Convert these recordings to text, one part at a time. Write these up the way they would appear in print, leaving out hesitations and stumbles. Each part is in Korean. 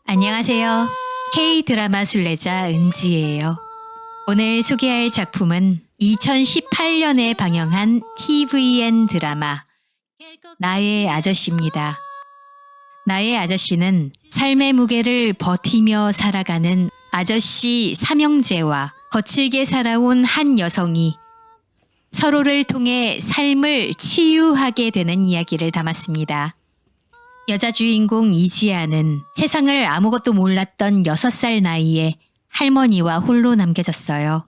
안녕하세요. K-드라마 순례자 은지예요. 오늘 소개할 작품은 2018년에 방영한 TVN 드라마 나의 아저씨입니다. 나의 아저씨는 삶의 무게를 버티며 살아가는 아저씨 삼형제와 거칠게 살아온 한 여성이 서로를 통해 삶을 치유하게 되는 이야기를 담았습니다. 여자 주인공 이지아는 세상을 아무것도 몰랐던 6살 나이에 할머니와 홀로 남겨졌어요.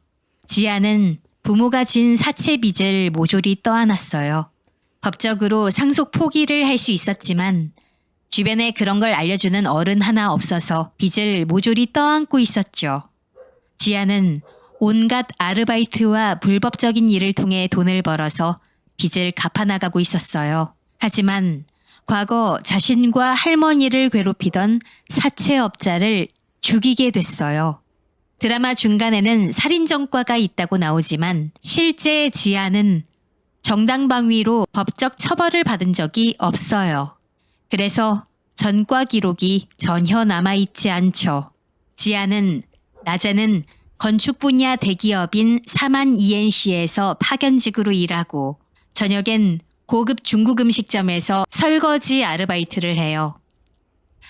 지아는 부모가 진 사채 빚을 모조리 떠안았어요. 법적으로 상속 포기를 할 수 있었지만 주변에 그런 걸 알려주는 어른 하나 없어서 빚을 모조리 떠안고 있었죠. 지아는 온갖 아르바이트와 불법적인 일을 통해 돈을 벌어서 빚을 갚아나가고 있었어요. 하지만 과거 자신과 할머니를 괴롭히던 사채업자를 죽이게 됐어요. 드라마 중간에는 살인전과가 있다고 나오지만 실제 지아는 정당방위로 법적 처벌을 받은 적이 없어요. 그래서 전과 기록이 전혀 남아있지 않죠. 지아는 낮에는 건축 분야 대기업인 사만 ENC에서 파견직으로 일하고 저녁엔 고급 중국 음식점에서 설거지 아르바이트를 해요.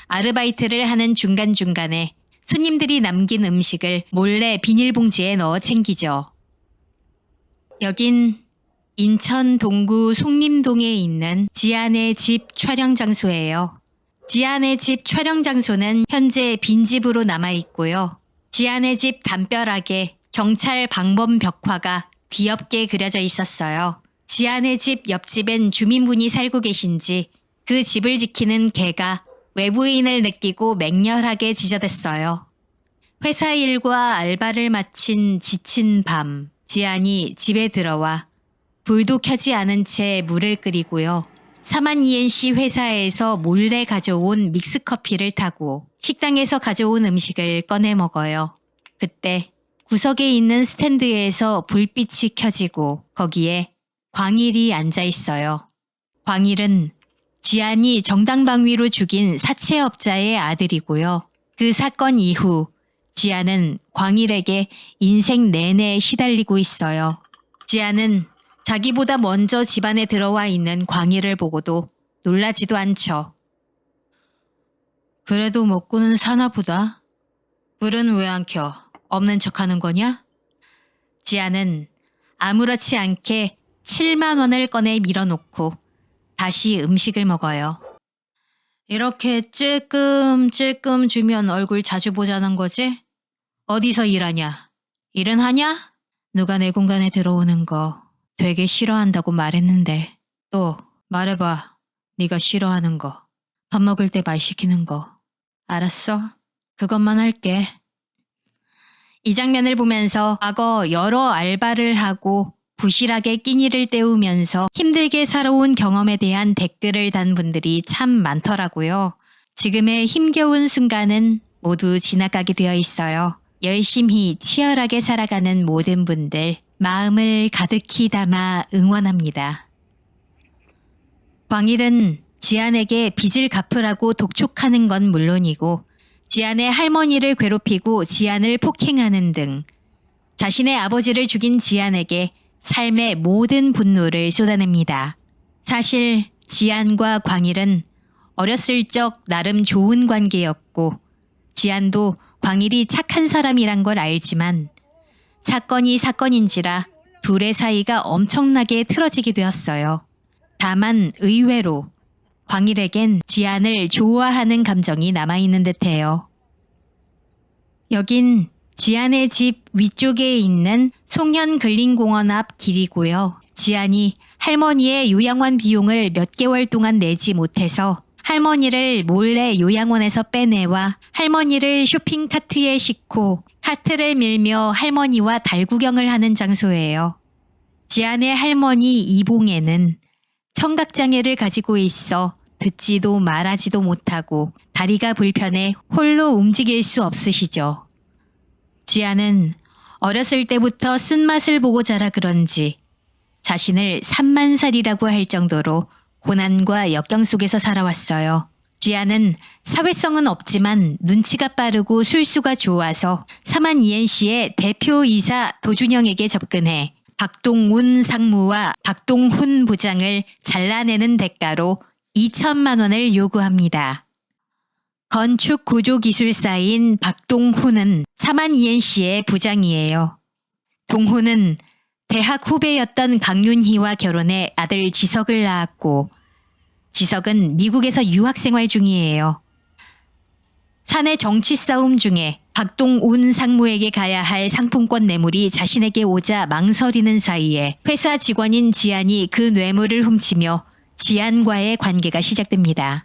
아르바이트를 하는 중간중간에 손님들이 남긴 음식을 몰래 비닐봉지에 넣어 챙기죠. 여긴 인천 동구 송림동에 있는 지안의 집 촬영 장소예요. 지안의 집 촬영 장소는 현재 빈집으로 남아있고요. 지안의 집 담벼락에 경찰 방범 벽화가 귀엽게 그려져 있었어요. 지안의 집 옆집엔 주민분이 살고 계신지 그 집을 지키는 개가 외부인을 느끼고 맹렬하게 짖어댔어요. 회사 일과 알바를 마친 지친 밤, 지안이 집에 들어와 불도 켜지 않은 채 물을 끓이고요. 사만 ENC 회사에서 몰래 가져온 믹스커피를 타고 식당에서 가져온 음식을 꺼내 먹어요. 그때 구석에 있는 스탠드에서 불빛이 켜지고 거기에 광일이 앉아 있어요. 광일은 지안이 정당방위로 죽인 사채업자의 아들이고요. 그 사건 이후 지안은 광일에게 인생 내내 시달리고 있어요. 지안은 자기보다 먼저 집안에 들어와 있는 광일을 보고도 놀라지도 않죠. 그래도 먹고는 사나 보다. 불은 왜 안 켜? 없는 척하는 거냐? 지안은 아무렇지 않게 7만 원을 꺼내 밀어놓고 다시 음식을 먹어요. 이렇게 찔끔찔끔 주면 얼굴 자주 보자는 거지? 어디서 일하냐? 일은 하냐? 누가 내 공간에 들어오는 거 되게 싫어한다고 말했는데. 또 말해봐. 네가 싫어하는 거. 밥 먹을 때 말 시키는 거. 알았어. 그것만 할게. 이 장면을 보면서 과거 여러 알바를 하고 부실하게 끼니를 때우면서 힘들게 살아온 경험에 대한 댓글을 단 분들이 참 많더라고요. 지금의 힘겨운 순간은 모두 지나가게 되어 있어요. 열심히 치열하게 살아가는 모든 분들 마음을 가득히 담아 응원합니다. 광일은 지안에게 빚을 갚으라고 독촉하는 건 물론이고 지안의 할머니를 괴롭히고 지안을 폭행하는 등 자신의 아버지를 죽인 지안에게 삶의 모든 분노를 쏟아냅니다. 사실 지안과 광일은 어렸을 적 나름 좋은 관계였고 지안도 광일이 착한 사람이란 걸 알지만 사건이 사건인지라 둘의 사이가 엄청나게 틀어지게 되었어요. 다만 의외로 광일에겐 지안을 좋아하는 감정이 남아있는 듯해요. 여긴 지안의 집 위쪽에 있는 송현근린공원 앞 길이고요. 지안이 할머니의 요양원 비용을 몇 개월 동안 내지 못해서 할머니를 몰래 요양원에서 빼내와 할머니를 쇼핑카트에 싣고 카트를 밀며 할머니와 달구경을 하는 장소예요. 지안의 할머니 이봉에는 청각장애를 가지고 있어 듣지도 말하지도 못하고 다리가 불편해 홀로 움직일 수 없으시죠. 지안은 어렸을 때부터 쓴맛을 보고 자라 그런지 자신을 산만살이라고 할 정도로 고난과 역경 속에서 살아왔어요. 지아는 사회성은 없지만 눈치가 빠르고 술수가 좋아서 사만이엔 씨의 대표이사 도준영에게 접근해 박동운 상무와 박동훈 부장을 잘라내는 대가로 2천만 원을 요구합니다. 건축 구조 기술사인 박동훈은 사만이엔 씨의 부장이에요. 동훈은 대학 후배였던 강윤희와 결혼해 아들 지석을 낳았고 지석은 미국에서 유학생활 중이에요. 사내 정치 싸움 중에 박동운 상무에게 가야 할 상품권 뇌물이 자신에게 오자 망설이는 사이에 회사 직원인 지안이 그 뇌물을 훔치며 지안과의 관계가 시작됩니다.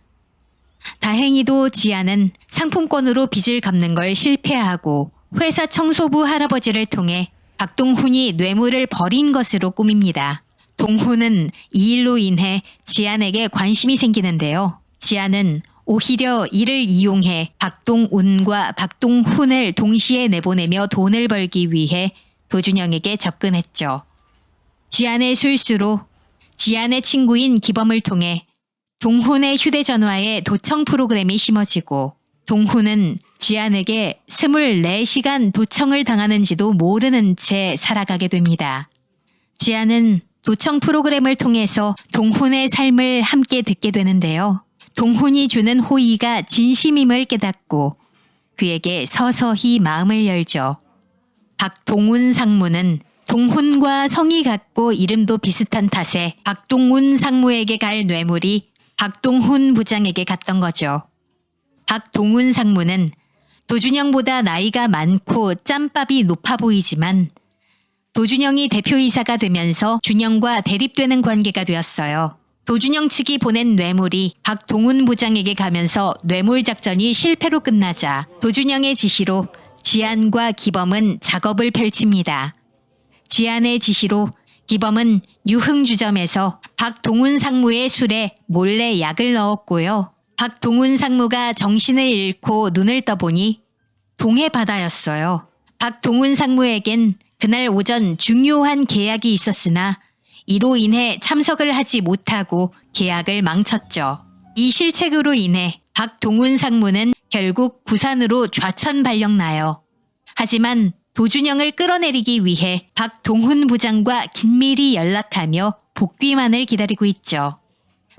다행히도 지안은 상품권으로 빚을 갚는 걸 실패하고 회사 청소부 할아버지를 통해 박동훈이 뇌물을 버린 것으로 꾸밉니다. 동훈은 이 일로 인해 지안에게 관심이 생기는데요. 지안은 오히려 이를 이용해 박동운과 박동훈을 동시에 내보내며 돈을 벌기 위해 도준영에게 접근했죠. 지안의 술수로 지안의 친구인 기범을 통해 동훈의 휴대전화에 도청 프로그램이 심어지고 동훈은 지안에게 24시간 도청을 당하는지도 모르는 채 살아가게 됩니다. 지안은 도청 프로그램을 통해서 동훈의 삶을 함께 듣게 되는데요. 동훈이 주는 호의가 진심임을 깨닫고 그에게 서서히 마음을 열죠. 박동훈 상무는 동훈과 성이 같고 이름도 비슷한 탓에 박동훈 상무에게 갈 뇌물이 박동훈 부장에게 갔던 거죠. 박동훈 상무는 도준영보다 나이가 많고 짬밥이 높아 보이지만 도준영이 대표이사가 되면서 준영과 대립되는 관계가 되었어요. 도준영 측이 보낸 뇌물이 박동훈 부장에게 가면서 뇌물 작전이 실패로 끝나자 도준영의 지시로 지안과 기범은 작업을 펼칩니다. 지안의 지시로 기범은 유흥주점에서 박동훈 상무의 술에 몰래 약을 넣었고요. 박동훈 상무가 정신을 잃고 눈을 떠보니 동해바다였어요. 박동훈 상무에겐 그날 오전 중요한 계약이 있었으나 이로 인해 참석을 하지 못하고 계약을 망쳤죠. 이 실책으로 인해 박동훈 상무는 결국 부산으로 좌천 발령나요. 하지만 도준영을 끌어내리기 위해 박동훈 부장과 긴밀히 연락하며 복귀만을 기다리고 있죠.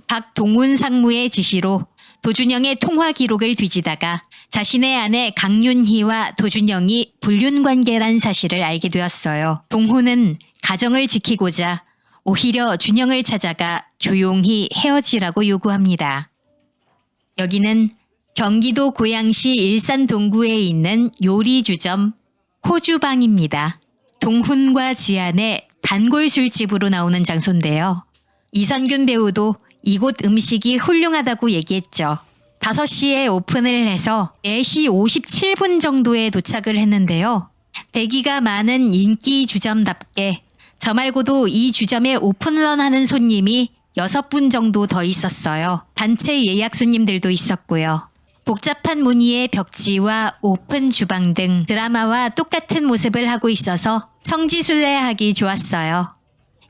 박동훈 상무의 지시로 도준영의 통화 기록을 뒤지다가 자신의 아내 강윤희와 도준영이 불륜관계란 사실을 알게 되었어요. 동훈은 가정을 지키고자 오히려 준영을 찾아가 조용히 헤어지라고 요구합니다. 여기는 경기도 고양시 일산 동구에 있는 요리주점 코주방입니다. 동훈과 지안의 단골 술집으로 나오는 장소인데요. 이선균 배우도 이곳 음식이 훌륭하다고 얘기했죠. 5시에 오픈을 해서 4시 57분 정도에 도착을 했는데요. 대기가 많은 인기 주점답게 저 말고도 이 주점에 오픈런 하는 손님이 6분 정도 더 있었어요. 단체 예약 손님들도 있었고요. 복잡한 무늬의 벽지와 오픈 주방 등 드라마와 똑같은 모습을 하고 있어서 성지순례하기 좋았어요.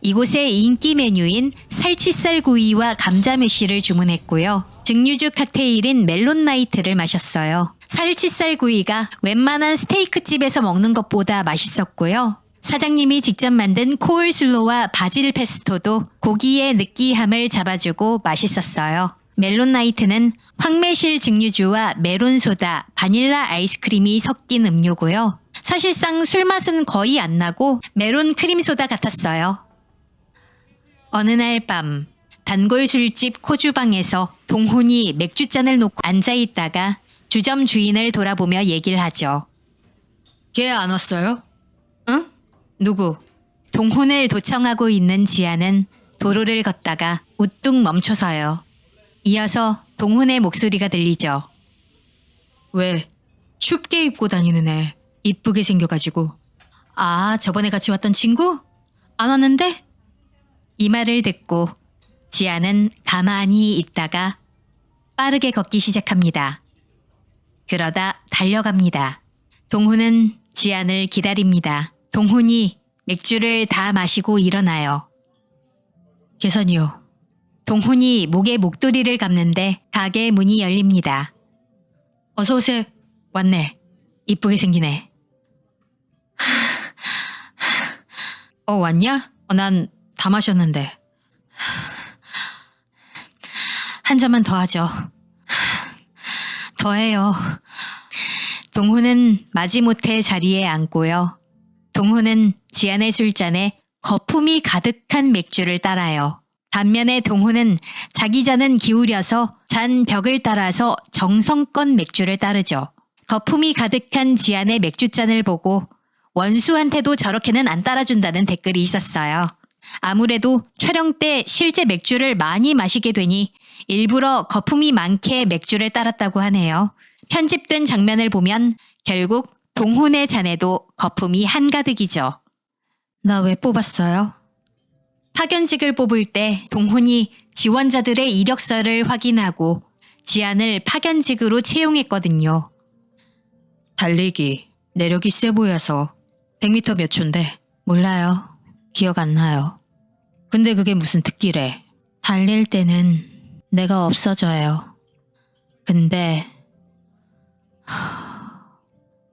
이곳의 인기 메뉴인 살치살 구이와 감자메시를 주문했고요. 증류주 칵테일인 멜론 나이트를 마셨어요. 살치살 구이가 웬만한 스테이크집에서 먹는 것보다 맛있었고요. 사장님이 직접 만든 코울슬로와 바질 페스토도 고기의 느끼함을 잡아주고 맛있었어요. 멜론 나이트는 황매실 증류주와 메론소다, 바닐라 아이스크림이 섞인 음료고요. 사실상 술맛은 거의 안 나고 메론 크림소다 같았어요. 어느 날 밤 단골 술집 코주방에서 동훈이 맥주잔을 놓고 앉아있다가 주점 주인을 돌아보며 얘기를 하죠. 걔 안 왔어요? 응? 누구? 동훈을 도청하고 있는 지아는 도로를 걷다가 우뚝 멈춰서요. 이어서 동훈의 목소리가 들리죠. 왜? 춥게 입고 다니는 애. 이쁘게 생겨가지고. 아, 저번에 같이 왔던 친구? 안 왔는데? 이 말을 듣고 지아는 가만히 있다가 빠르게 걷기 시작합니다. 그러다 달려갑니다. 동훈은 지안을 기다립니다. 동훈이 맥주를 다 마시고 일어나요. 계산이요. 동훈이 목에 목도리를 감는데 가게 문이 열립니다. 어서 오세요. 왔네. 이쁘게 생기네. 왔냐? 난 다 마셨는데. 한 잔만 더 하죠. 더 해요. 동훈은 마지못해 자리에 앉고요. 동훈은 지안의 술잔에 거품이 가득한 맥주를 따라요. 반면에 동훈은 자기 잔은 기울여서 잔 벽을 따라서 정성껏 맥주를 따르죠. 거품이 가득한 지안의 맥주잔을 보고 원수한테도 저렇게는 안 따라준다는 댓글이 있었어요. 아무래도 촬영 때 실제 맥주를 많이 마시게 되니 일부러 거품이 많게 맥주를 따랐다고 하네요. 편집된 장면을 보면 결국 동훈의 잔에도 거품이 한가득이죠. 나 왜 뽑았어요? 파견직을 뽑을 때 동훈이 지원자들의 이력서를 확인하고 지안을 파견직으로 채용했거든요. 달리기, 내력이 세 보여서 100m 몇 초인데? 몰라요. 기억 안 나요. 근데 그게 무슨 특기래? 달릴 때는 내가 없어져요. 근데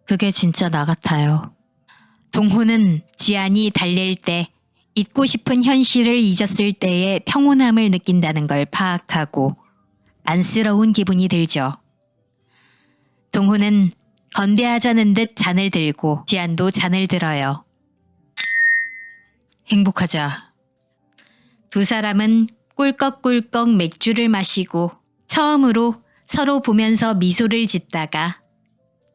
그게 진짜 나 같아요. 동훈은 지안이 달릴 때 잊고 싶은 현실을 잊었을 때의 평온함을 느낀다는 걸 파악하고 안쓰러운 기분이 들죠. 동훈은 건배하자는 듯 잔을 들고 지안도 잔을 들어요. 행복하자. 두 사람은 꿀꺽꿀꺽 맥주를 마시고 처음으로 서로 보면서 미소를 짓다가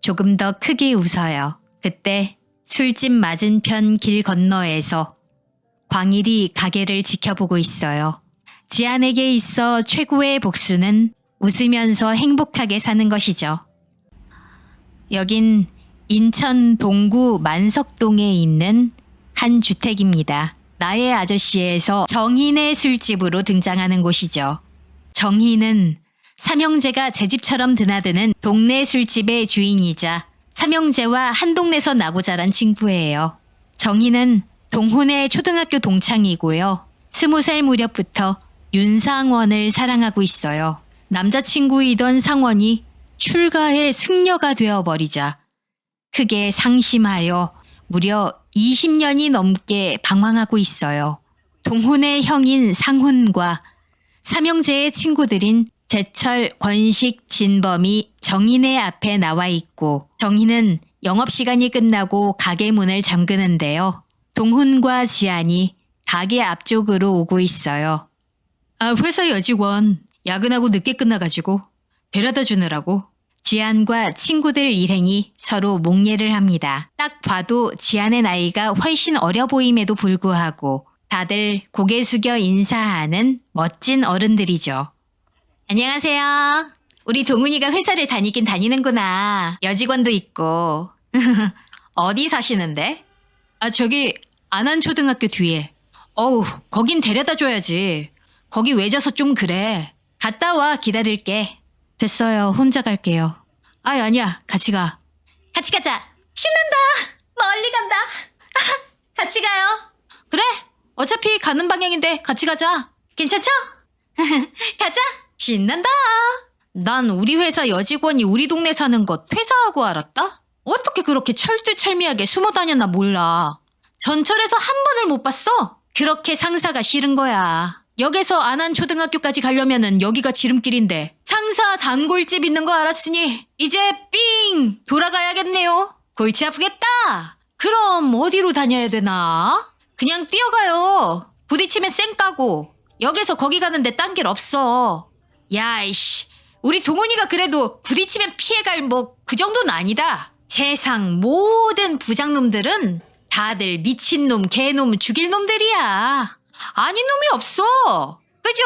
조금 더 크게 웃어요. 그때 술집 맞은편 길 건너에서 광일이 가게를 지켜보고 있어요. 지안에게 있어 최고의 복수는 웃으면서 행복하게 사는 것이죠. 여긴 인천 동구 만석동에 있는 한 주택입니다. 나의 아저씨에서 정인의 술집으로 등장하는 곳이죠. 정인은 삼형제가 제 집처럼 드나드는 동네 술집의 주인이자 삼형제와 한 동네서 나고 자란 친구예요. 정인은 동훈의 초등학교 동창이고요. 20살 무렵부터 윤상원을 사랑하고 있어요. 남자친구이던 상원이 출가해 승려가 되어버리자 크게 상심하여 무려 20년이 넘게 방황하고 있어요. 동훈의 형인 상훈과 삼형제의 친구들인 제철, 권식, 진범이 정인의 앞에 나와 있고 정인은 영업시간이 끝나고 가게 문을 잠그는데요. 동훈과 지안이 가게 앞쪽으로 오고 있어요. 회사 여직원 야근하고 늦게 끝나가지고 데려다 주느라고. 지안과 친구들 일행이 서로 목례를 합니다. 딱 봐도 지안의 나이가 훨씬 어려 보임에도 불구하고 다들 고개 숙여 인사하는 멋진 어른들이죠. 안녕하세요. 우리 동훈이가 회사를 다니긴 다니는구나. 여직원도 있고. 어디 사시는데? 저기 안한초등학교 뒤에. 거긴 데려다 줘야지. 거기 외져서 좀 그래. 갔다 와, 기다릴게. 됐어요. 혼자 갈게요. 아니야. 같이 가. 같이 가자. 신난다. 멀리 간다. 같이 가요. 그래. 어차피 가는 방향인데 같이 가자. 괜찮죠? 가자. 신난다. 난 우리 회사 여직원이 우리 동네 사는 거 퇴사하고 알았다? 어떻게 그렇게 철두철미하게 숨어 다녔나 몰라. 전철에서 한 번을 못 봤어. 그렇게 상사가 싫은 거야. 역에서 안한초등학교까지 가려면은 여기가 지름길인데 상사 단골집 있는 거 알았으니 이제 삥 돌아가야겠네요. 골치 아프겠다. 그럼 어디로 다녀야 되나? 그냥 뛰어가요. 부딪히면 쌩 까고. 역에서 거기 가는데 딴 길 없어. 야이씨, 우리 동훈이가 그래도 부딪히면 피해갈 그 정도는 아니다. 세상 모든 부장놈들은 다들 미친놈, 개놈, 죽일 놈들이야. 아닌 놈이 없어. 그죠?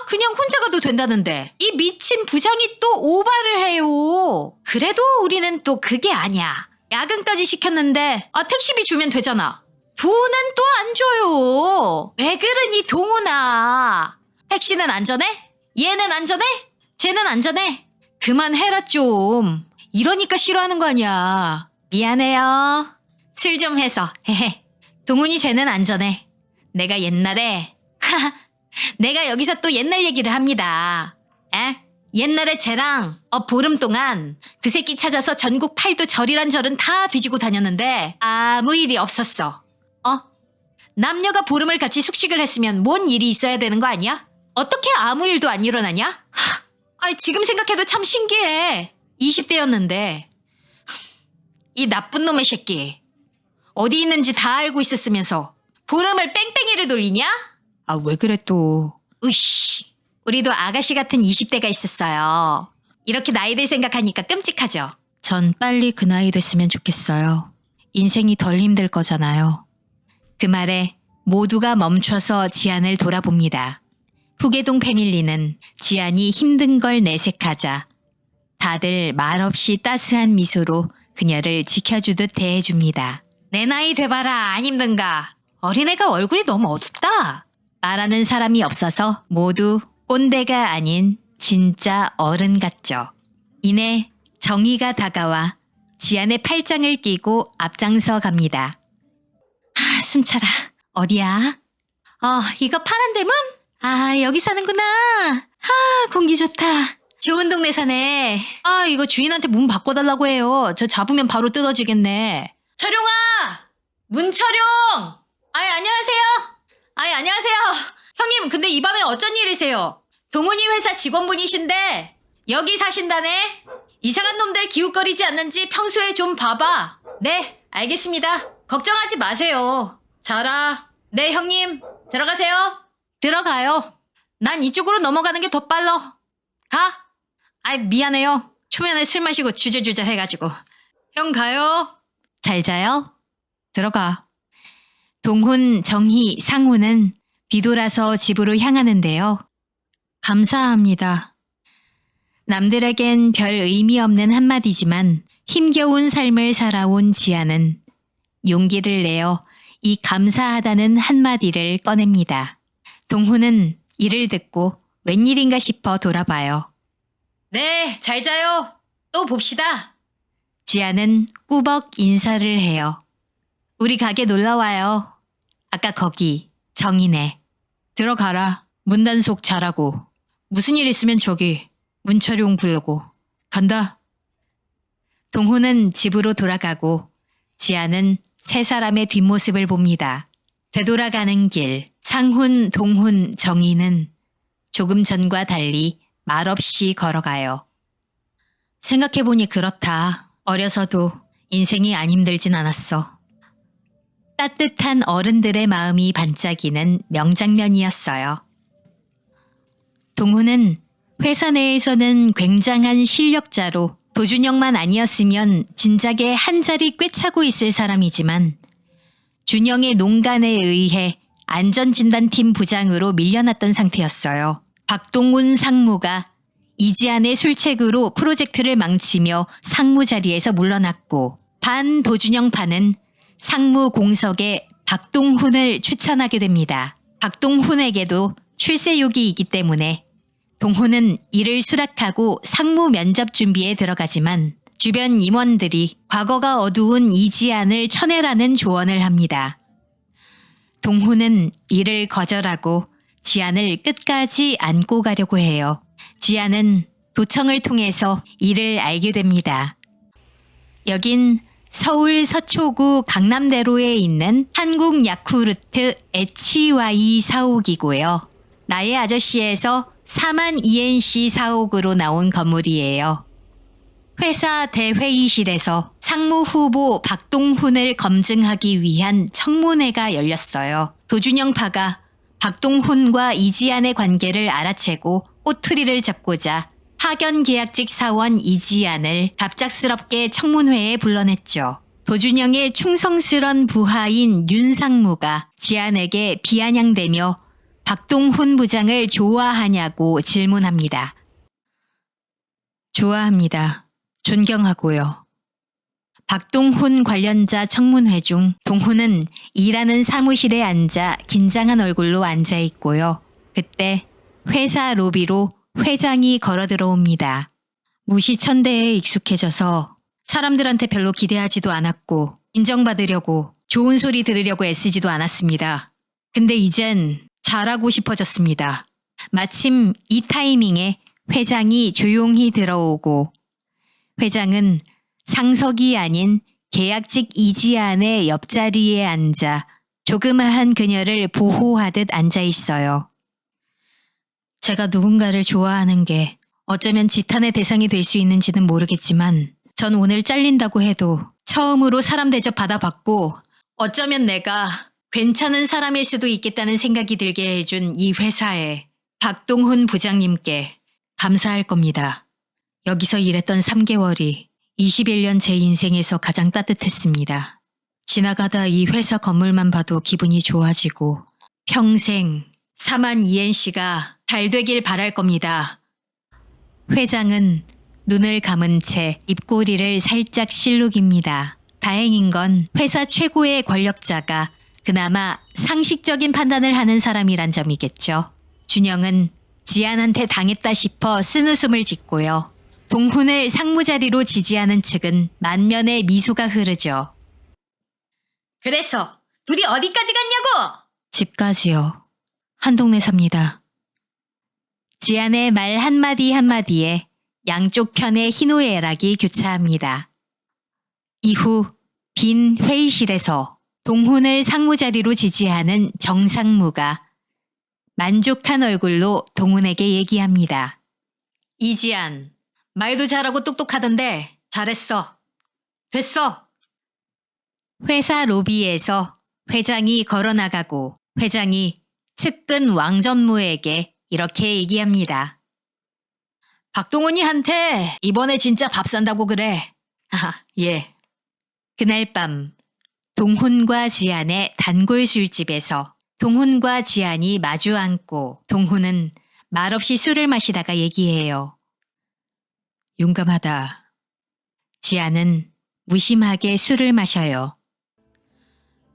그냥 혼자 가도 된다는데 이 미친 부장이 또 오바를 해요. 그래도 우리는 또 그게 아니야. 야근까지 시켰는데 택시비 주면 되잖아. 돈은 또 안 줘요. 왜 그러니 동훈아. 택시는 안전해? 얘는 안전해? 쟤는 안전해? 그만해라 좀. 이러니까 싫어하는 거 아니야. 미안해요. 술 좀 해서. 동훈이 쟤는 안전해. 내가 옛날에 내가 여기서 또 옛날 얘기를 합니다. 에? 옛날에 쟤랑 보름 동안 그 새끼 찾아서 전국 팔도 절이란 절은 다 뒤지고 다녔는데 아무 일이 없었어. 남녀가 보름을 같이 숙식을 했으면 뭔 일이 있어야 되는 거 아니야? 어떻게 아무 일도 안 일어나냐? 지금 생각해도 참 신기해. 20대였는데 이 나쁜 놈의 새끼 어디 있는지 다 알고 있었으면서 보름을 뺑뺑이를 돌리냐? 왜 그래 또. 으씨. 우리도 아가씨 같은 20대가 있었어요. 이렇게 나이들 생각하니까 끔찍하죠. 전 빨리 그 나이 됐으면 좋겠어요. 인생이 덜 힘들 거잖아요. 그 말에 모두가 멈춰서 지안을 돌아봅니다. 후계동 패밀리는 지안이 힘든 걸 내색하자 다들 말없이 따스한 미소로 그녀를 지켜주듯 대해줍니다. 내 나이 돼봐라 안 힘든가. 어린애가 얼굴이 너무 어둡다. 말하는 사람이 없어서 모두 꼰대가 아닌 진짜 어른 같죠. 이내 정희가 다가와 지안의 팔짱을 끼고 앞장서 갑니다. 숨차라. 어디야? 이거 파란 대문? 여기 사는구나. 공기 좋다. 좋은 동네 사네. 이거 주인한테 문 바꿔달라고 해요. 저 잡으면 바로 뜯어지겠네. 철용아! 문철용! 안녕하세요. 안녕하세요. 형님, 근데 이 밤에 어쩐 일이세요? 동훈이 회사 직원분이신데 여기 사신다네? 이상한 놈들 기웃거리지 않는지 평소에 좀 봐봐. 네, 알겠습니다. 걱정하지 마세요. 자라. 네, 형님. 들어가세요. 들어가요. 난 이쪽으로 넘어가는 게 더 빨라. 가. 미안해요. 초면에 술 마시고 주저주저 해가지고. 형 가요. 잘 자요. 들어가. 동훈, 정희, 상훈은 뒤돌아서 집으로 향하는데요. 감사합니다. 남들에겐 별 의미 없는 한마디지만 힘겨운 삶을 살아온 지아는 용기를 내어 이 감사하다는 한마디를 꺼냅니다. 동훈은 이를 듣고 웬일인가 싶어 돌아봐요. 네, 잘 자요. 또 봅시다. 지아는 꾸벅 인사를 해요. 우리 가게 놀러와요. 아까 거기 정이네. 들어가라. 문단속 잘하고. 무슨 일 있으면 저기 문철용 부르고. 간다. 동훈은 집으로 돌아가고 지아는 세 사람의 뒷모습을 봅니다. 되돌아가는 길 상훈, 동훈, 정희는 조금 전과 달리 말없이 걸어가요. 생각해보니 그렇다. 어려서도 인생이 안 힘들진 않았어. 따뜻한 어른들의 마음이 반짝이는 명장면이었어요. 동훈은 회사 내에서는 굉장한 실력자로 도준영만 아니었으면 진작에 한 자리 꿰차고 있을 사람이지만 준영의 농간에 의해 안전진단팀 부장으로 밀려났던 상태였어요. 박동훈 상무가 이지안의 술책으로 프로젝트를 망치며 상무 자리에서 물러났고 반 도준영파는 상무 공석에 박동훈을 추천하게 됩니다. 박동훈에게도 출세욕이 있기 때문에 동훈은 이를 수락하고 상무 면접 준비에 들어가지만 주변 임원들이 과거가 어두운 이지안을 쳐내라는 조언을 합니다. 동훈은 이를 거절하고 지안을 끝까지 안고 가려고 해요. 지안은 도청을 통해서 이를 알게 됩니다. 여긴 서울 서초구 강남대로에 있는 한국 야쿠르트 HY 사옥이고요. 나의 아저씨에서 4만 ENC 사옥으로 나온 건물이에요. 회사 대회의실에서 상무 후보 박동훈을 검증하기 위한 청문회가 열렸어요. 도준영파가 박동훈과 이지안의 관계를 알아채고 꼬투리를 잡고자 파견 계약직 사원 이지안을 갑작스럽게 청문회에 불러냈죠. 도준영의 충성스런 부하인 윤상무가 지안에게 비아냥대며 박동훈 부장을 좋아하냐고 질문합니다. 좋아합니다. 존경하고요. 박동훈 관련자 청문회 중 동훈은 일하는 사무실에 앉아 긴장한 얼굴로 앉아 있고요. 그때 회사 로비로 회장이 걸어 들어옵니다. 무시천대에 익숙해져서 사람들한테 별로 기대하지도 않았고 인정받으려고 좋은 소리 들으려고 애쓰지도 않았습니다. 근데 이젠 잘하고 싶어졌습니다. 마침 이 타이밍에 회장이 조용히 들어오고 회장은 상석이 아닌 계약직 이지안의 옆자리에 앉아 조그마한 그녀를 보호하듯 앉아 있어요. 제가 누군가를 좋아하는 게 어쩌면 지탄의 대상이 될 수 있는지는 모르겠지만 전 오늘 잘린다고 해도 처음으로 사람 대접 받아봤고 어쩌면 내가 괜찮은 사람일 수도 있겠다는 생각이 들게 해준 이 회사에 박동훈 부장님께 감사할 겁니다. 여기서 일했던 3개월이 21년 제 인생에서 가장 따뜻했습니다. 지나가다 이 회사 건물만 봐도 기분이 좋아지고 평생 사만 ENC가 잘 되길 바랄 겁니다. 회장은 눈을 감은 채 입꼬리를 살짝 실룩입니다. 다행인 건 회사 최고의 권력자가 그나마 상식적인 판단을 하는 사람이란 점이겠죠. 준영은 지안한테 당했다 싶어 쓴웃음을 짓고요. 동훈을 상무자리로 지지하는 측은 만면에 미소가 흐르죠. 그래서 둘이 어디까지 갔냐고! 집까지요. 한 동네 삽니다. 지안의 말 한마디 한마디에 양쪽 편의 희노애락이 교차합니다. 이후 빈 회의실에서 동훈을 상무자리로 지지하는 정상무가 만족한 얼굴로 동훈에게 얘기합니다. 이지안, 말도 잘하고 똑똑하던데 잘했어. 됐어. 회사 로비에서 회장이 걸어나가고 회장이 측근 왕전무에게 이렇게 얘기합니다. 박동훈이한테 이번에 진짜 밥 산다고 그래. 예. 그날 밤 동훈과 지안의 단골 술집에서 동훈과 지안이 마주 앉고 동훈은 말없이 술을 마시다가 얘기해요. 용감하다. 지안은 무심하게 술을 마셔요.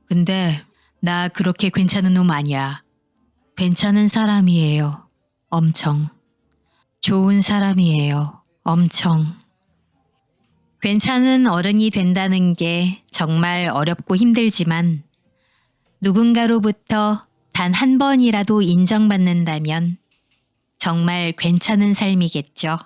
근데 나 그렇게 괜찮은 놈 아니야. 괜찮은 사람이에요. 엄청. 좋은 사람이에요. 엄청. 괜찮은 어른이 된다는 게 정말 어렵고 힘들지만 누군가로부터 단 한 번이라도 인정받는다면 정말 괜찮은 삶이겠죠.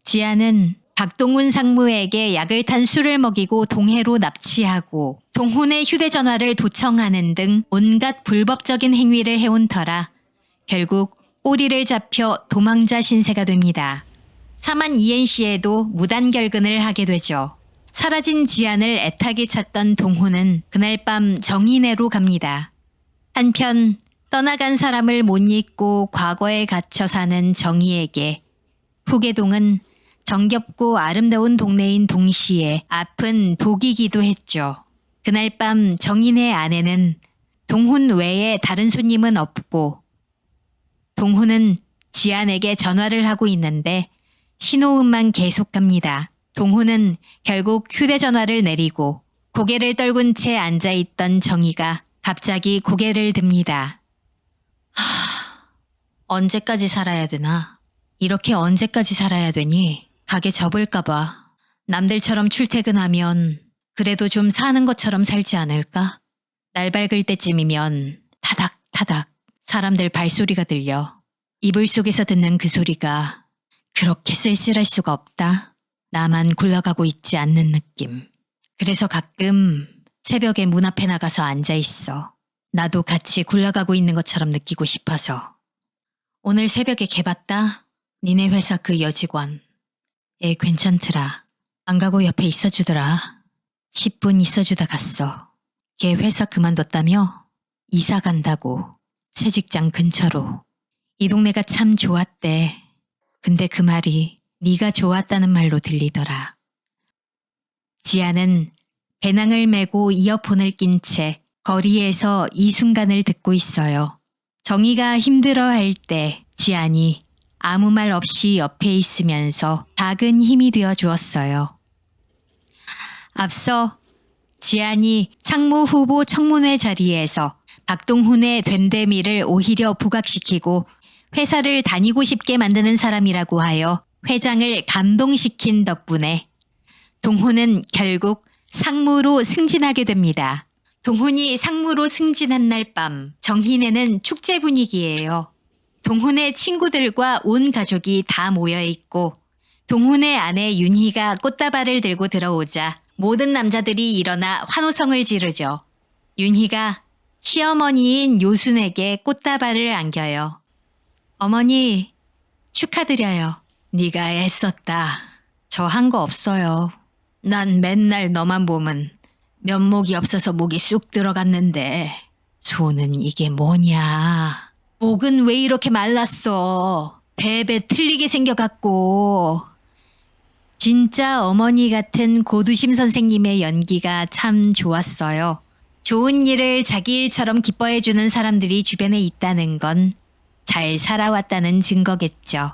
지안은 박동훈 상무에게 약을 탄 술을 먹이고 동해로 납치하고 동훈의 휴대전화를 도청하는 등 온갖 불법적인 행위를 해온 터라 결국 꼬리를 잡혀 도망자 신세가 됩니다. 사만 ENC에도 무단 결근을 하게 되죠. 사라진 지안을 애타게 찾던 동훈은 그날 밤 정인회로 갑니다. 한편 떠나간 사람을 못 잊고 과거에 갇혀 사는 정희에게 후계동은 정겹고 아름다운 동네인 동시에 아픈 독이기도 했죠. 그날 밤 정인의 아내는 동훈 외에 다른 손님은 없고 동훈은 지안에게 전화를 하고 있는데 신호음만 계속 갑니다. 동훈은 결국 휴대전화를 내리고 고개를 떨군 채 앉아있던 정희가 갑자기 고개를 듭니다. 언제까지 살아야 되나? 이렇게 언제까지 살아야 되니? 가게 접을까봐. 남들처럼 출퇴근하면 그래도 좀 사는 것처럼 살지 않을까? 날 밝을 때쯤이면 타닥타닥 사람들 발소리가 들려. 이불 속에서 듣는 그 소리가 그렇게 쓸쓸할 수가 없다. 나만 굴러가고 있지 않는 느낌. 그래서 가끔 새벽에 문 앞에 나가서 앉아있어. 나도 같이 굴러가고 있는 것처럼 느끼고 싶어서. 오늘 새벽에 걔 봤다? 니네 회사 그 여직원. 애 괜찮더라. 안 가고 옆에 있어주더라. 10분 있어주다 갔어. 걔 회사 그만뒀다며? 이사 간다고. 새 직장 근처로. 이 동네가 참 좋았대. 근데 그 말이 네가 좋았다는 말로 들리더라. 지아는 배낭을 메고 이어폰을 낀 채 거리에서 이 순간을 듣고 있어요. 정희가 힘들어할 때 지안이 아무 말 없이 옆에 있으면서 작은 힘이 되어 주었어요. 앞서 지안이 상무 후보 청문회 자리에서 박동훈의 됨됨이를 오히려 부각시키고 회사를 다니고 싶게 만드는 사람이라고 하여 회장을 감동시킨 덕분에 동훈은 결국 상무로 승진하게 됩니다. 동훈이 상무로 승진한 날 밤, 정희네는 축제 분위기예요. 동훈의 친구들과 온 가족이 다 모여 있고 동훈의 아내 윤희가 꽃다발을 들고 들어오자 모든 남자들이 일어나 환호성을 지르죠. 윤희가 시어머니인 요순에게 꽃다발을 안겨요. 어머니, 축하드려요. 네가 애썼다. 저 한 거 없어요. 난 맨날 너만 보면 면목이 없어서 목이 쑥 들어갔는데 손은 이게 뭐냐. 목은 왜 이렇게 말랐어. 배배 틀리게 생겨갖고. 진짜 어머니 같은 고두심 선생님의 연기가 참 좋았어요. 좋은 일을 자기 일처럼 기뻐해주는 사람들이 주변에 있다는 건 잘 살아왔다는 증거겠죠.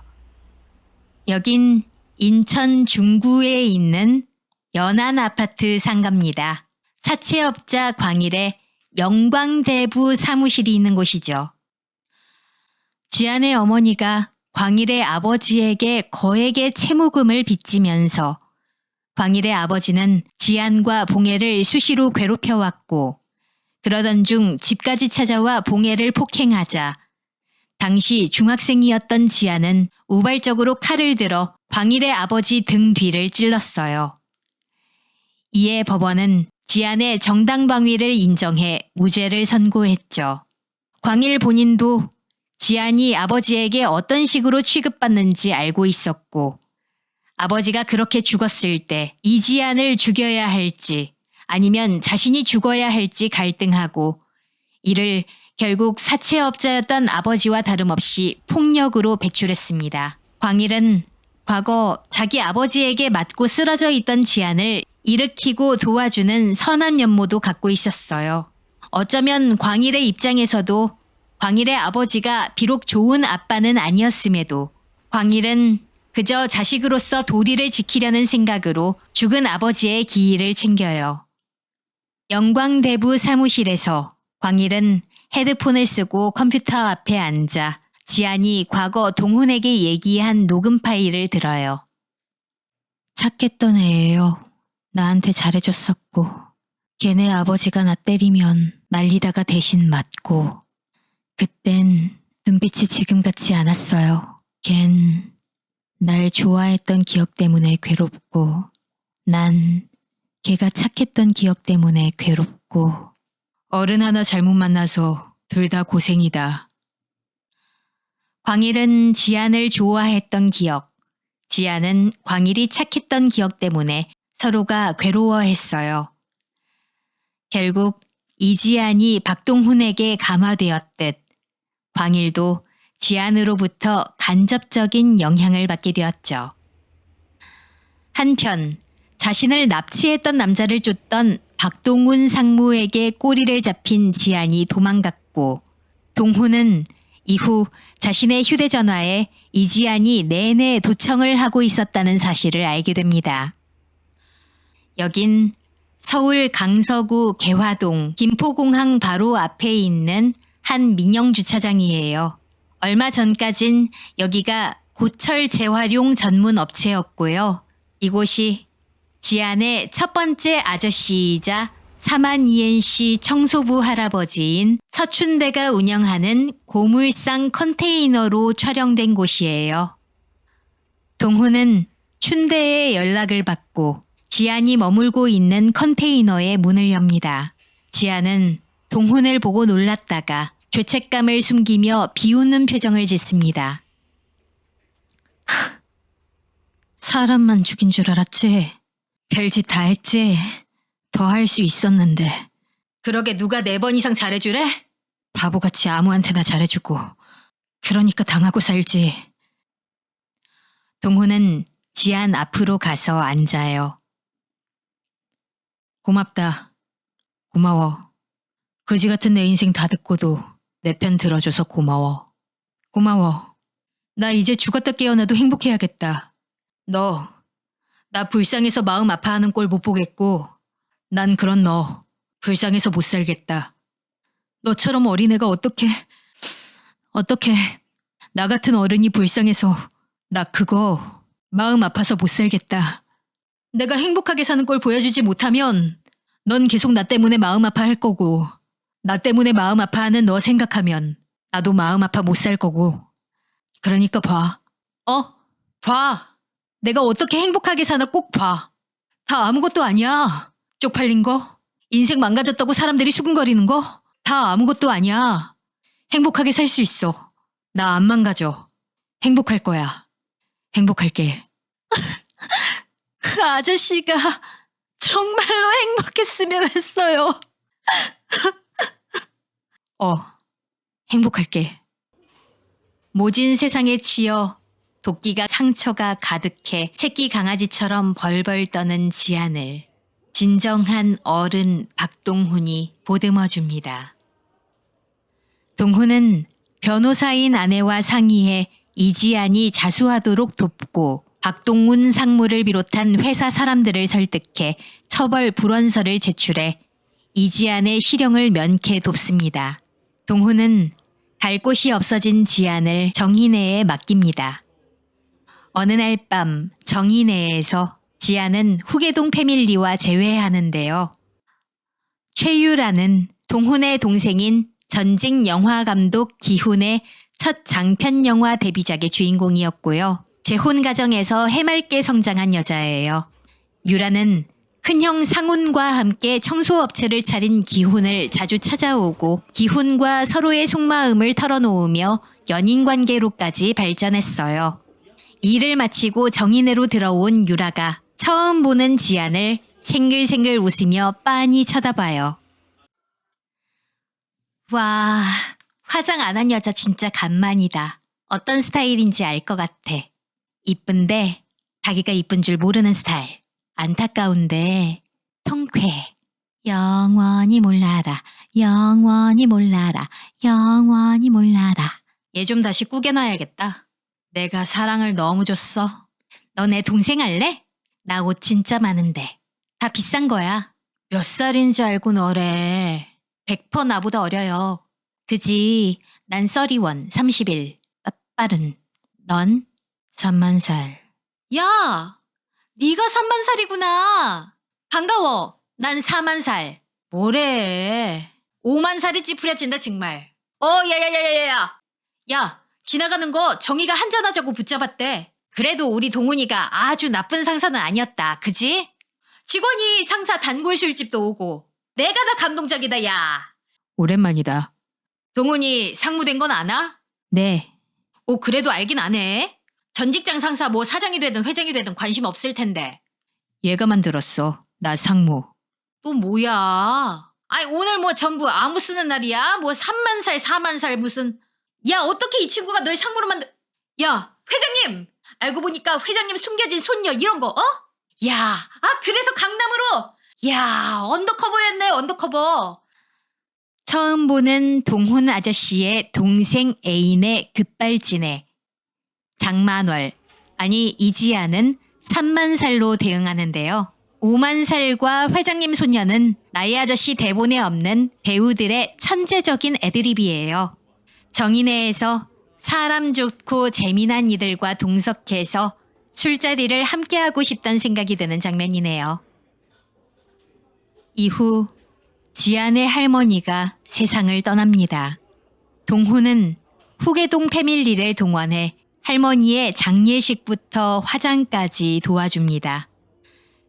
여긴 인천 중구에 있는 연안 아파트 상가입니다. 사채업자 광일의 영광대부 사무실이 있는 곳이죠. 지안의 어머니가 광일의 아버지에게 거액의 채무금을 빚지면서 광일의 아버지는 지안과 봉혜를 수시로 괴롭혀왔고 그러던 중 집까지 찾아와 봉혜를 폭행하자 당시 중학생이었던 지안은 우발적으로 칼을 들어 광일의 아버지 등 뒤를 찔렀어요. 이에 법원은 지안의 정당방위를 인정해 무죄를 선고했죠. 광일 본인도 지안이 아버지에게 어떤 식으로 취급받는지 알고 있었고 아버지가 그렇게 죽었을 때 이지안을 죽여야 할지 아니면 자신이 죽어야 할지 갈등하고 이를 결국 사채업자였던 아버지와 다름없이 폭력으로 배출했습니다. 광일은 과거 자기 아버지에게 맞고 쓰러져 있던 지안을 일으키고 도와주는 선한 면모도 갖고 있었어요. 어쩌면 광일의 입장에서도 광일의 아버지가 비록 좋은 아빠는 아니었음에도 광일은 그저 자식으로서 도리를 지키려는 생각으로 죽은 아버지의 기일을 챙겨요. 영광대부 사무실에서 광일은 헤드폰을 쓰고 컴퓨터 앞에 앉아 지안이 과거 동훈에게 얘기한 녹음 파일을 들어요. 착했던 애예요. 나한테 잘해줬었고 걔네 아버지가 나 때리면 말리다가 대신 맞고 그땐 눈빛이 지금 같지 않았어요. 걘 날 좋아했던 기억 때문에 괴롭고 난 걔가 착했던 기억 때문에 괴롭고 어른 하나 잘못 만나서 둘 다 고생이다. 광일은 지안을 좋아했던 기억, 지안은 광일이 착했던 기억 때문에 서로가 괴로워했어요. 결국 이지안이 박동훈에게 감화되었듯 광일도 지안으로부터 간접적인 영향을 받게 되었죠. 한편 자신을 납치했던 남자를 쫓던 박동훈 상무에게 꼬리를 잡힌 지안이 도망갔고 동훈은 이후 자신의 휴대전화에 이지안이 내내 도청을 하고 있었다는 사실을 알게 됩니다. 여긴 서울 강서구 개화동 김포공항 바로 앞에 있는 한 민영주차장이에요. 얼마 전까진 여기가 고철 재활용 전문 업체였고요. 이곳이 지안의 첫 번째 아저씨이자 사만이엔시 청소부 할아버지인 서춘대가 운영하는 고물상 컨테이너로 촬영된 곳이에요. 동훈은 춘대의 연락을 받고 지안이 머물고 있는 컨테이너의 문을 엽니다. 지안은 동훈을 보고 놀랐다가 죄책감을 숨기며 비웃는 표정을 짓습니다. 사람만 죽인 줄 알았지? 별짓 다 했지? 더 할 수 있었는데. 그러게 누가 4번 이상 잘해주래? 바보같이 아무한테나 잘해주고. 그러니까 당하고 살지. 동훈은 지안 앞으로 가서 앉아요. 고맙다. 고마워. 거지 같은 내 인생 다 듣고도 내 편 들어줘서 고마워. 고마워. 나 이제 죽었다 깨어나도 행복해야겠다. 나 불쌍해서 마음 아파하는 꼴 못 보겠고 난 그런 너 불쌍해서 못 살겠다. 너처럼 어린애가 어떻게 나 같은 어른이 불쌍해서 나 그거 마음 아파서 못 살겠다. 내가 행복하게 사는 꼴 보여주지 못하면 넌 계속 나 때문에 마음 아파할 거고 나 때문에 마음 아파하는 너 생각하면 나도 마음 아파 못 살 거고. 그러니까 봐. 봐. 내가 어떻게 행복하게 사나 꼭 봐. 다 아무것도 아니야. 쪽팔린 거? 인생 망가졌다고 사람들이 수군거리는 거? 다 아무것도 아니야. 행복하게 살 수 있어. 나 안 망가져. 행복할 거야. 행복할게. 그 아저씨가 정말로 행복했으면 했어요. 행복할게. 모진 세상에 치여 도끼가 상처가 가득해 새끼 강아지처럼 벌벌 떠는 지안을 진정한 어른 박동훈이 보듬어줍니다. 동훈은 변호사인 아내와 상의해 이지안이 자수하도록 돕고 박동훈 상무를 비롯한 회사 사람들을 설득해 처벌 불원서를 제출해 이지안의 실형을 면케 돕습니다. 동훈은 갈 곳이 없어진 지안을 정인애에 맡깁니다. 어느 날 밤 정인애에서 지안은 후계동 패밀리와 재회하는데요. 최유라는 동훈의 동생인 전직 영화감독 기훈의 첫 장편 영화 데뷔작의 주인공이었고요. 재혼 가정에서 해맑게 성장한 여자예요. 유라는 큰형 상훈과 함께 청소업체를 차린 기훈을 자주 찾아오고 기훈과 서로의 속마음을 털어놓으며 연인관계로까지 발전했어요. 일을 마치고 정인애로 들어온 유라가 처음 보는 지안을 생글생글 웃으며 빤히 쳐다봐요. 와, 화장 안 한 여자 진짜 간만이다. 어떤 스타일인지 알 것 같아. 이쁜데 자기가 이쁜 줄 모르는 스타일. 안타까운데 통쾌해. 영원히 몰라라. 영원히 몰라라. 영원히 몰라라. 얘 좀 다시 꾸겨놔야겠다. 내가 사랑을 너무 줬어. 너 내 동생 할래? 나 옷 진짜 많은데. 다 비싼 거야. 몇 살인지 알고 너래. 100% 나보다 어려요. 그지? 난 31, 31. 빠른. 넌 3만 살. 야! 네가 3만 살이구나. 반가워. 난 4만 살. 뭐래. 5만 살이 찌푸려진다 정말. 야야야야야야. 야, 지나가는 거 정의가 한잔하자고 붙잡았대. 그래도 우리 동훈이가 아주 나쁜 상사는 아니었다. 그지? 직원이 상사 단골 술집도 오고. 내가 다 감동적이다 야. 오랜만이다. 동훈이 상무된 건 아나? 네. 그래도 알긴 아네. 전 직장 상사 뭐 사장이 되든 회장이 되든 관심 없을 텐데. 얘가 만들었어. 나 상무. 또 뭐야. 아니 오늘 뭐 전부 아무 쓰는 날이야? 뭐 3만 살 4만 살 무슨. 야 어떻게 이 친구가 널 상무로 야 회장님. 알고 보니까 회장님 숨겨진 손녀 이런 거 야 그래서 강남으로. 야 언더커버였네 언더커버. 처음 보는 동훈 아저씨의 동생 애인의 급발진에 장만월, 아니 이지아는 3만 살로 대응하는데요. 5만 살과 회장님 손녀는 나의 아저씨 대본에 없는 배우들의 천재적인 애드립이에요. 정인회에서 사람 좋고 재미난 이들과 동석해서 술자리를 함께하고 싶다는 생각이 드는 장면이네요. 이후 지안의 할머니가 세상을 떠납니다. 동훈은 후계동 패밀리를 동원해 할머니의 장례식부터 화장까지 도와줍니다.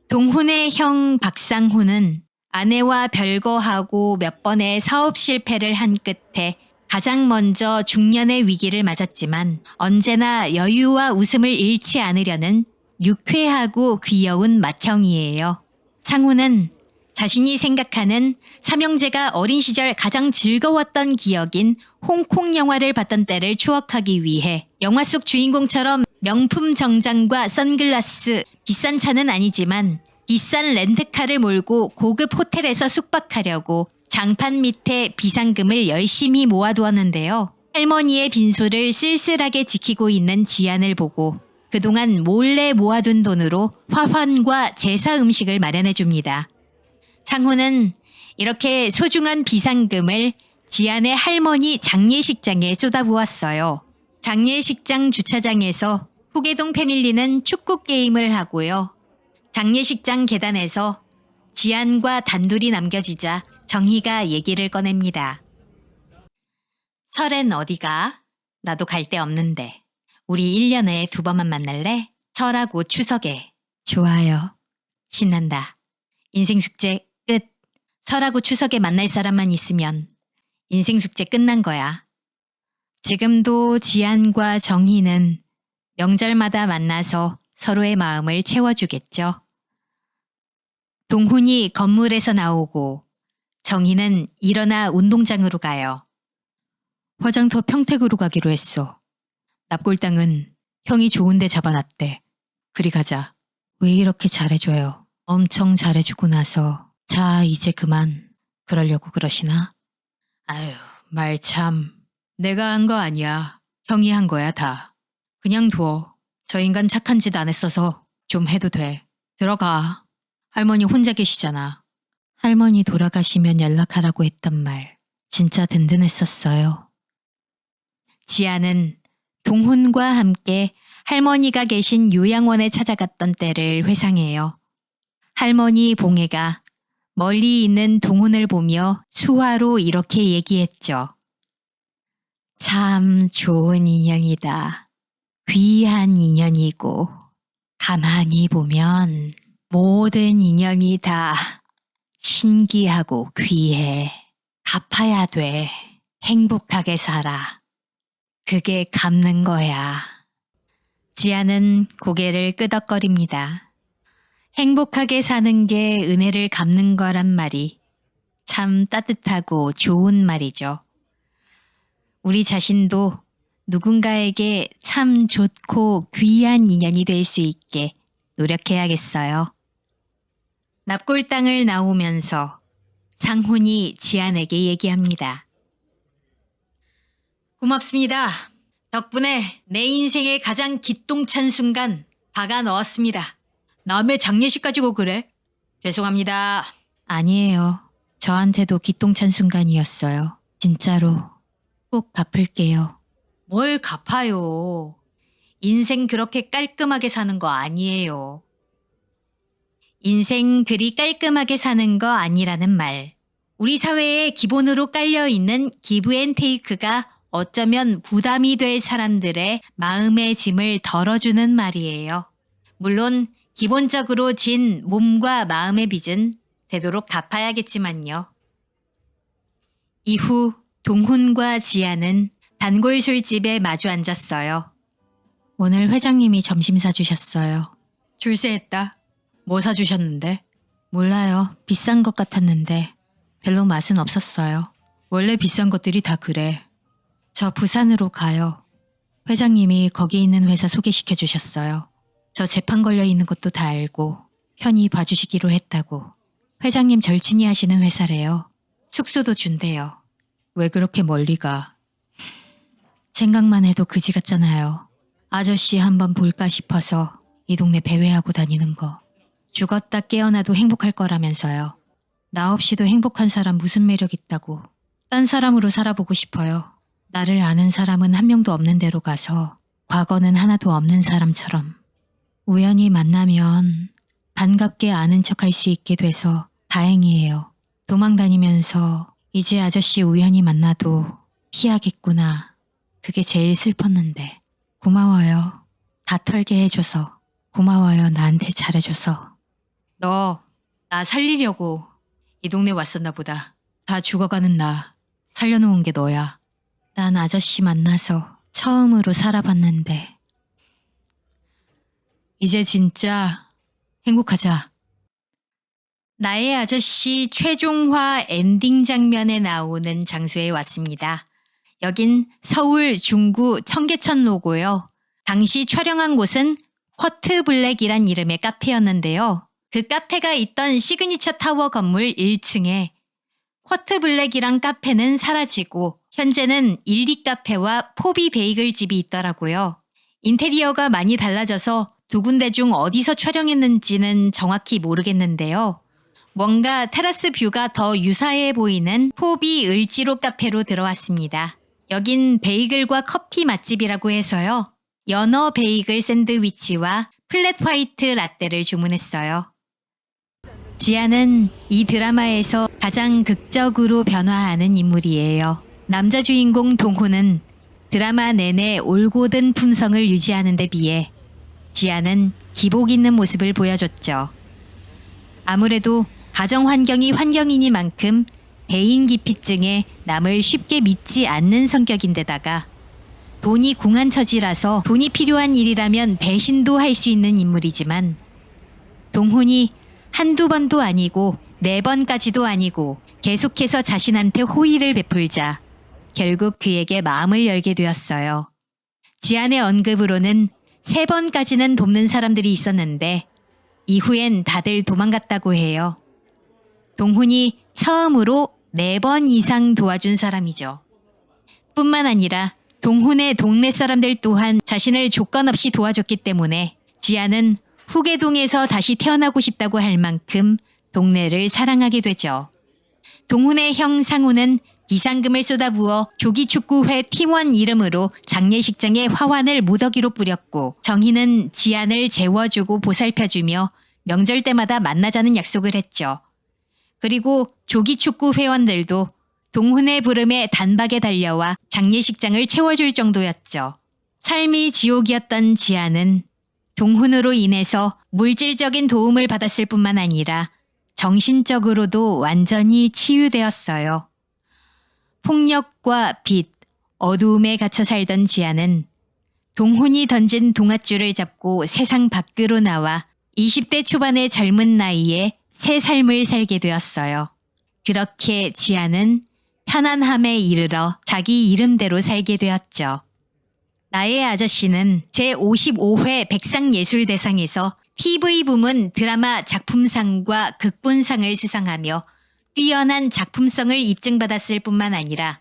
동훈의 형 박상훈은 아내와 별거하고 몇 번의 사업 실패를 한 끝에 가장 먼저 중년의 위기를 맞았지만 언제나 여유와 웃음을 잃지 않으려는 유쾌하고 귀여운 맏형이에요. 상훈은 자신이 생각하는 삼형제가 어린 시절 가장 즐거웠던 기억인 홍콩 영화를 봤던 때를 추억하기 위해 영화 속 주인공처럼 명품 정장과 선글라스, 비싼 차는 아니지만 비싼 렌트카를 몰고 고급 호텔에서 숙박하려고 장판 밑에 비상금을 열심히 모아두었는데요. 할머니의 빈소를 쓸쓸하게 지키고 있는 지안을 보고 그동안 몰래 모아둔 돈으로 화환과 제사 음식을 마련해줍니다. 상훈은 이렇게 소중한 비상금을 지안의 할머니 장례식장에 쏟아부었어요. 장례식장 주차장에서 후계동 패밀리는 축구 게임을 하고요. 장례식장 계단에서 지안과 단둘이 남겨지자 정희가 얘기를 꺼냅니다. 설엔 어디가? 나도 갈 데 없는데. 우리 1년에 2번만 만날래? 설하고 추석에. 좋아요. 신난다. 인생 숙제 끝. 설하고 추석에 만날 사람만 있으면 인생 숙제 끝난 거야. 지금도 지안과 정희는 명절마다 만나서 서로의 마음을 채워주겠죠. 동훈이 건물에서 나오고 정희는 일어나 운동장으로 가요. 화장터 평택으로 가기로 했어. 납골당은 형이 좋은데 잡아놨대. 그리 가자. 왜 이렇게 잘해줘요? 엄청 잘해주고 나서 자 이제 그만 그러려고 그러시나? 아유 말 참. 내가 한 거 아니야. 형이 한 거야 다. 그냥 둬. 저 인간 착한 짓 안 했어서 좀 해도 돼. 들어가. 할머니 혼자 계시잖아. 할머니 돌아가시면 연락하라고 했단 말. 진짜 든든했었어요. 지아는 동훈과 함께 할머니가 계신 요양원에 찾아갔던 때를 회상해요. 할머니 봉혜가 멀리 있는 동훈을 보며 수화로 이렇게 얘기했죠. 참 좋은 인연이다. 귀한 인연이고 가만히 보면 모든 인연이 다 신기하고 귀해. 갚아야 돼. 행복하게 살아. 그게 갚는 거야. 지아는 고개를 끄덕거립니다. 행복하게 사는 게 은혜를 갚는 거란 말이 참 따뜻하고 좋은 말이죠. 우리 자신도 누군가에게 참 좋고 귀한 인연이 될 수 있게 노력해야겠어요. 납골당을 나오면서 상훈이 지안에게 얘기합니다. 고맙습니다. 덕분에 내 인생의 가장 기똥찬 순간 박아 넣었습니다. 남의 장례식 가지고 그래? 죄송합니다. 아니에요. 저한테도 기똥찬 순간이었어요. 진짜로 꼭 갚을게요. 뭘 갚아요. 인생 그렇게 깔끔하게 사는 거 아니에요. 인생 그리 깔끔하게 사는 거 아니라는 말. 우리 사회에 기본으로 깔려있는 기브앤테이크가 어쩌면 부담이 될 사람들의 마음의 짐을 덜어주는 말이에요. 물론 기본적으로 진 몸과 마음의 빚은 되도록 갚아야겠지만요. 이후 동훈과 지아는 단골 술집에 마주 앉았어요. 오늘 회장님이 점심 사주셨어요. 출세했다. 뭐 사주셨는데? 몰라요. 비싼 것 같았는데 별로 맛은 없었어요. 원래 비싼 것들이 다 그래. 저 부산으로 가요. 회장님이 거기 있는 회사 소개시켜 주셨어요. 저 재판 걸려 있는 것도 다 알고 편히 봐주시기로 했다고. 회장님 절친이 하시는 회사래요. 숙소도 준대요. 왜 그렇게 멀리 가? 생각만 해도 그지 같잖아요. 아저씨 한번 볼까 싶어서 이 동네 배회하고 다니는 거. 죽었다 깨어나도 행복할 거라면서요. 나 없이도 행복한 사람 무슨 매력 있다고. 딴 사람으로 살아보고 싶어요. 나를 아는 사람은 한 명도 없는 데로 가서 과거는 하나도 없는 사람처럼. 우연히 만나면 반갑게 아는 척 할 수 있게 돼서 다행이에요. 도망 다니면서 이제 아저씨 우연히 만나도 피하겠구나. 그게 제일 슬펐는데. 고마워요. 다 털게 해줘서. 고마워요. 나한테 잘해줘서. 너 나 살리려고 이 동네 왔었나 보다. 다 죽어가는 나 살려놓은 게 너야. 난 아저씨 만나서 처음으로 살아봤는데. 이제 진짜 행복하자. 나의 아저씨 최종화 엔딩 장면에 나오는 장소에 왔습니다. 여긴 서울 중구 청계천로고요. 당시 촬영한 곳은 쿼트블랙이란 이름의 카페였는데요. 그 카페가 있던 시그니처 타워 건물 1층에 쿼트블랙이란 카페는 사라지고 현재는 일리 카페와 포비 베이글 집이 있더라고요. 인테리어가 많이 달라져서 두 군데 중 어디서 촬영했는지는 정확히 모르겠는데요. 뭔가 테라스 뷰가 더 유사해 보이는 포비 을지로 카페로 들어왔습니다. 여긴 베이글과 커피 맛집이라고 해서요. 연어 베이글 샌드위치와 플랫 화이트 라떼를 주문했어요. 지아는 이 드라마에서 가장 극적으로 변화하는 인물이에요. 남자 주인공 동호는 드라마 내내 올곧은 품성을 유지하는 데 비해 지아는 기복 있는 모습을 보여줬죠. 아무래도 가정 환경이 환경이니만큼 배인기피증에 남을 쉽게 믿지 않는 성격인데다가 돈이 궁한 처지라서 돈이 필요한 일이라면 배신도 할 수 있는 인물이지만 동훈이 한두 번도 아니고 4번까지도 아니고 계속해서 자신한테 호의를 베풀자 결국 그에게 마음을 열게 되었어요. 지안의 언급으로는 3번까지는 돕는 사람들이 있었는데 이후엔 다들 도망갔다고 해요. 동훈이 처음으로 4번 이상 도와준 사람이죠. 뿐만 아니라 동훈의 동네 사람들 또한 자신을 조건 없이 도와줬기 때문에 지아는 후계동에서 다시 태어나고 싶다고 할 만큼 동네를 사랑하게 되죠. 동훈의 형 상우는 비상금을 쏟아부어 조기축구회 팀원 이름으로 장례식장에 화환을 무더기로 뿌렸고 정희는 지안을 재워주고 보살펴주며 명절 때마다 만나자는 약속을 했죠. 그리고 조기축구 회원들도 동훈의 부름에 단박에 달려와 장례식장을 채워줄 정도였죠. 삶이 지옥이었던 지아는 동훈으로 인해서 물질적인 도움을 받았을 뿐만 아니라 정신적으로도 완전히 치유되었어요. 폭력과 빛, 어두움에 갇혀 살던 지아는 동훈이 던진 동아줄을 잡고 세상 밖으로 나와 20대 초반의 젊은 나이에 새 삶을 살게 되었어요. 그렇게 지아는 편안함에 이르러 자기 이름대로 살게 되었죠. 나의 아저씨는 제55회 백상예술대상에서 TV 부문 드라마 작품상과 극본상을 수상하며 뛰어난 작품성을 입증받았을 뿐만 아니라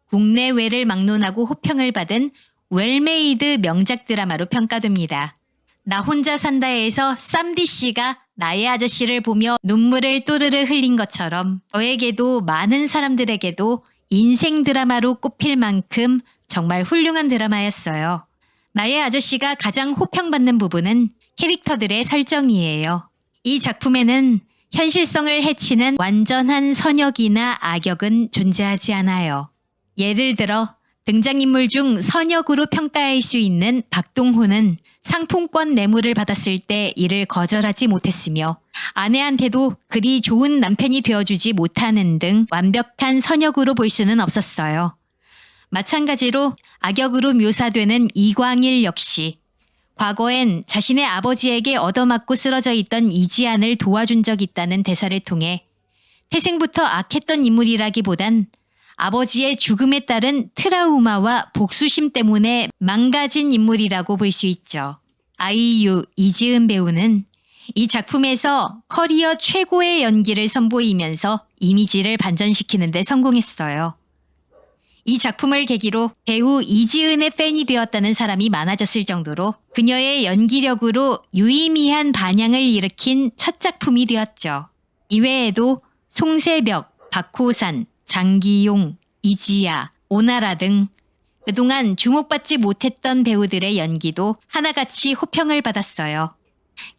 국내외를 막론하고 호평을 받은 웰메이드 명작 드라마로 평가됩니다. 나 혼자 산다에서 쌈디 씨가 나의 아저씨를 보며 눈물을 또르르 흘린 것처럼 저에게도 많은 사람들에게도 인생 드라마로 꼽힐 만큼 정말 훌륭한 드라마였어요. 나의 아저씨가 가장 호평받는 부분은 캐릭터들의 설정이에요. 이 작품에는 현실성을 해치는 완전한 선역이나 악역은 존재하지 않아요. 예를 들어 등장인물 중 선역으로 평가할 수 있는 박동훈은 상품권 뇌물을 받았을 때 이를 거절하지 못했으며 아내한테도 그리 좋은 남편이 되어주지 못하는 등 완벽한 선역으로 볼 수는 없었어요. 마찬가지로 악역으로 묘사되는 이광일 역시 과거엔 자신의 아버지에게 얻어맞고 쓰러져 있던 이지안을 도와준 적 있다는 대사를 통해 태생부터 악했던 인물이라기보단 아버지의 죽음에 따른 트라우마와 복수심 때문에 망가진 인물이라고 볼 수 있죠. 아이유 이지은 배우는 이 작품에서 커리어 최고의 연기를 선보이면서 이미지를 반전시키는 데 성공했어요. 이 작품을 계기로 배우 이지은의 팬이 되었다는 사람이 많아졌을 정도로 그녀의 연기력으로 유의미한 반향을 일으킨 첫 작품이 되었죠. 이외에도 송세벽, 박호산, 장기용, 이지아, 오나라 등 그동안 주목받지 못했던 배우들의 연기도 하나같이 호평을 받았어요.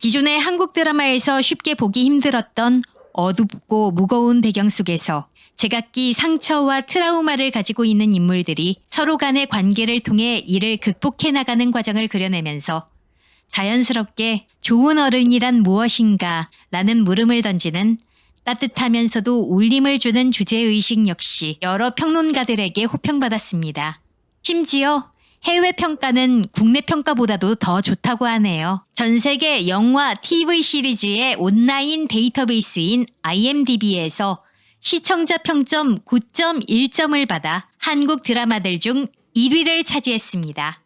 기존의 한국 드라마에서 쉽게 보기 힘들었던 어둡고 무거운 배경 속에서 제각기 상처와 트라우마를 가지고 있는 인물들이 서로 간의 관계를 통해 이를 극복해 나가는 과정을 그려내면서 자연스럽게 좋은 어른이란 무엇인가 라는 물음을 던지는 따뜻하면서도 울림을 주는 주제의식 역시 여러 평론가들에게 호평받았습니다. 심지어 해외 평가는 국내 평가보다도 더 좋다고 하네요. 전 세계 영화, TV 시리즈의 온라인 데이터베이스인 IMDb에서 시청자 평점 9.1점을 받아 한국 드라마들 중 1위를 차지했습니다.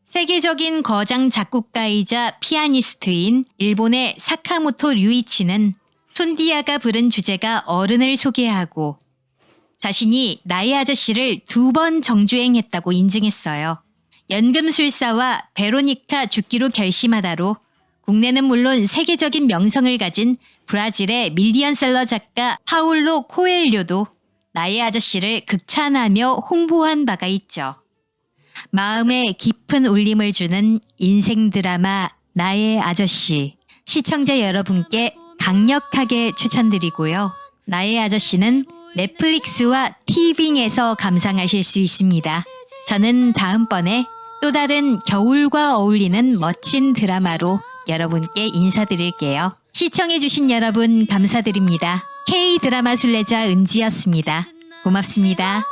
세계적인 거장 작곡가이자 피아니스트인 일본의 사카모토 류이치는 손디아가 부른 주제가 어른을 소개하고 자신이 나의 아저씨를 2번 정주행했다고 인증했어요. 연금술사와 베로니카 죽기로 결심하다로 국내는 물론 세계적인 명성을 가진 브라질의 밀리언셀러 작가 파울로 코엘료도 나의 아저씨를 극찬하며 홍보한 바가 있죠. 마음에 깊은 울림을 주는 인생 드라마 나의 아저씨, 시청자 여러분께 강력하게 추천드리고요. 나의 아저씨는 넷플릭스와 티빙에서 감상하실 수 있습니다. 저는 다음번에 또 다른 겨울과 어울리는 멋진 드라마로 여러분께 인사드릴게요. 시청해주신 여러분 감사드립니다. K 드라마 순례자 은지였습니다. 고맙습니다.